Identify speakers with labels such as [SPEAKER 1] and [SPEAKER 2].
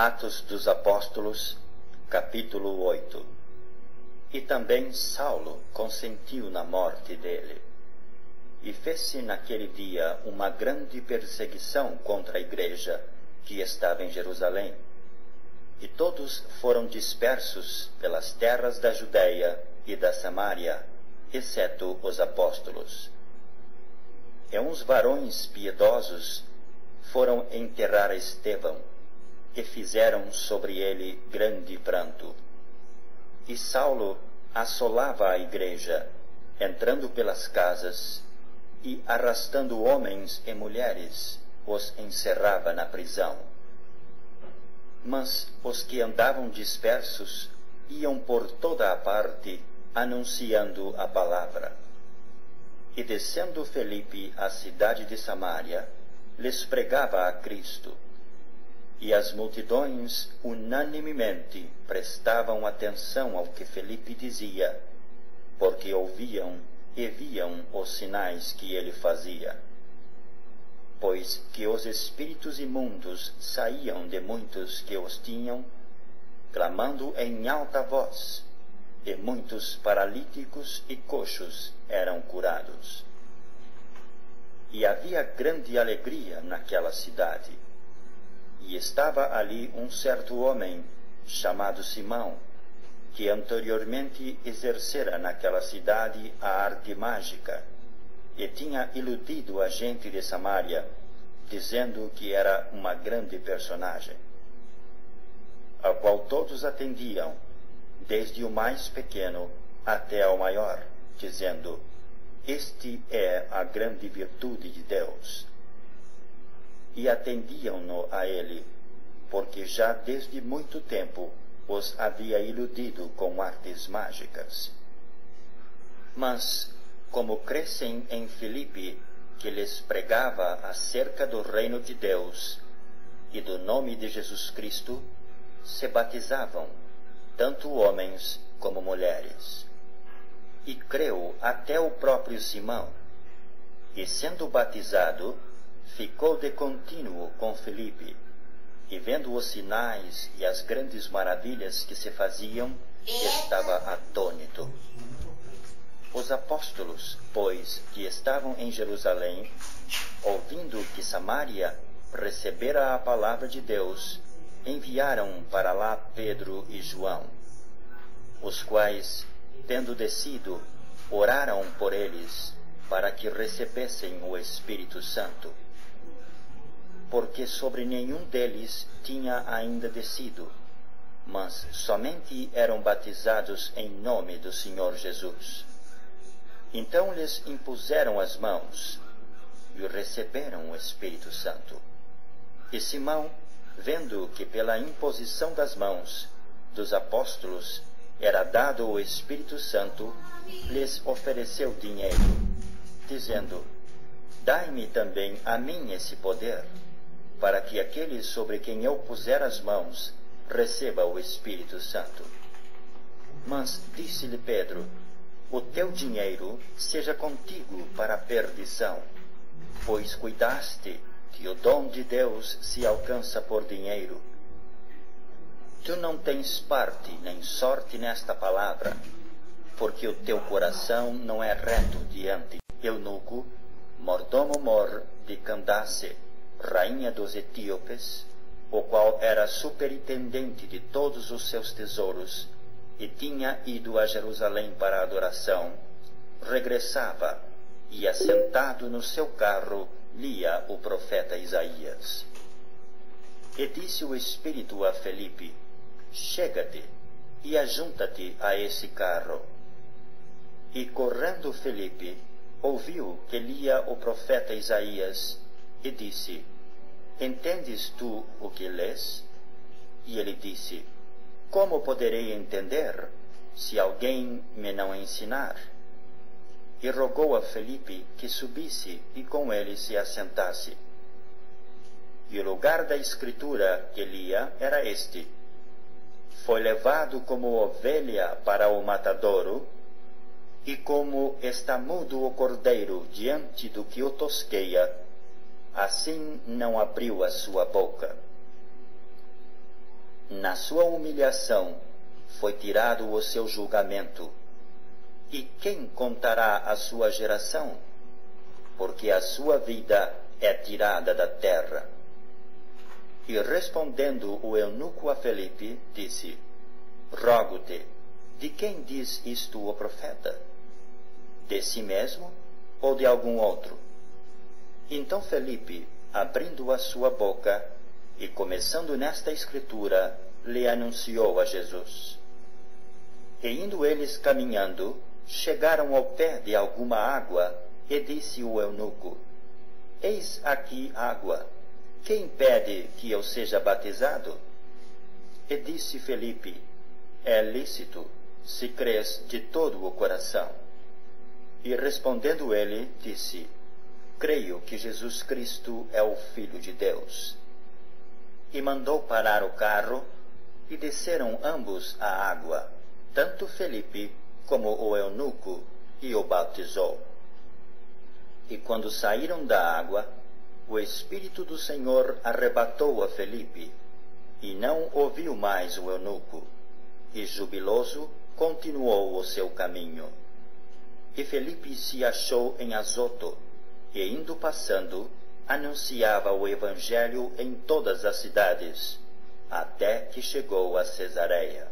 [SPEAKER 1] Atos dos Apóstolos, capítulo 8. E também Saulo consentiu na morte dele. E fez-se naquele dia uma grande perseguição contra a igreja que estava em Jerusalém. E todos foram dispersos pelas terras da Judeia e da Samária, exceto os apóstolos. E uns varões piedosos foram enterrar Estevão, e fizeram sobre ele grande pranto. E Saulo assolava a igreja, entrando pelas casas, e arrastando homens e mulheres, os encerrava na prisão. Mas os que andavam dispersos iam por toda a parte, anunciando a palavra. E descendo Felipe à cidade de Samaria, lhes pregava a Cristo. E as multidões unanimemente prestavam atenção ao que Felipe dizia, porque ouviam e viam os sinais que ele fazia. Pois que os espíritos imundos saíam de muitos que os tinham, clamando em alta voz, e muitos paralíticos e coxos eram curados. E havia grande alegria naquela cidade. E estava ali um certo homem, chamado Simão, que anteriormente exercera naquela cidade a arte mágica, e tinha iludido a gente de Samaria, dizendo que era uma grande personagem, ao qual todos atendiam, desde o mais pequeno até ao maior, dizendo: Este é a grande virtude de Deus. E atendiam-no a ele, porque já desde muito tempo os havia iludido com artes mágicas. Mas, como crescem em Filipe, que lhes pregava acerca do reino de Deus e do nome de Jesus Cristo, se batizavam, tanto homens como mulheres. E creu até o próprio Simão, e sendo batizado, ficou de contínuo com Felipe, e vendo os sinais e as grandes maravilhas que se faziam, estava atônito. Os apóstolos, pois, que estavam em Jerusalém, ouvindo que Samaria recebera a palavra de Deus, enviaram para lá Pedro e João, os quais, tendo descido, oraram por eles, para que recebessem o Espírito Santo, porque sobre nenhum deles tinha ainda descido, mas somente eram batizados em nome do Senhor Jesus. Então lhes impuseram as mãos, e receberam o Espírito Santo. E Simão, vendo que pela imposição das mãos dos apóstolos era dado o Espírito Santo, lhes ofereceu dinheiro, dizendo: Dai-me também a mim esse poder, para que aquele sobre quem eu puser as mãos receba o Espírito Santo. Mas disse-lhe Pedro: O teu dinheiro seja contigo para a perdição, pois cuidaste que o dom de Deus se alcança por dinheiro. Tu não tens parte nem sorte nesta palavra, porque o teu coração não é reto diante de Eunuco, mordomo-mor de Candace, rainha dos etíopes, o qual era superintendente de todos os seus tesouros, e tinha ido a Jerusalém para a adoração, regressava, e assentado no seu carro, lia o profeta Isaías. E disse o Espírito a Felipe: Chega-te, e ajunta-te a esse carro. E correndo Felipe, ouviu que lia o profeta Isaías, e disse: Entendes tu o que lês? E ele disse: Como poderei entender, se alguém me não ensinar? E rogou a Felipe que subisse e com ele se assentasse. E o lugar da escritura que lia era este: Foi levado como ovelha para o matadouro, e como está mudo o cordeiro diante do que o tosqueia, assim não abriu a sua boca. Na sua humilhação foi tirado o seu julgamento. E quem contará a sua geração? Porque a sua vida é tirada da terra. E respondendo o eunuco a Felipe, disse: Rogo-te, de quem diz isto o profeta? De si mesmo ou de algum outro? Então Felipe, abrindo a sua boca e começando nesta escritura, lhe anunciou a Jesus. E indo eles caminhando, chegaram ao pé de alguma água, e disse o eunuco: Eis aqui água. Quem pede que eu seja batizado? E disse Felipe: É lícito, se crês de todo o coração. E respondendo ele, disse: Creio que Jesus Cristo é o Filho de Deus. E mandou parar o carro, e desceram ambos à água, tanto Felipe como o eunuco, e o batizou. E quando saíram da água, o Espírito do Senhor arrebatou a Felipe, e não ouviu mais o eunuco, e jubiloso continuou o seu caminho. E Felipe se achou em Azoto, e indo passando, anunciava o Evangelho em todas as cidades, até que chegou a Cesareia.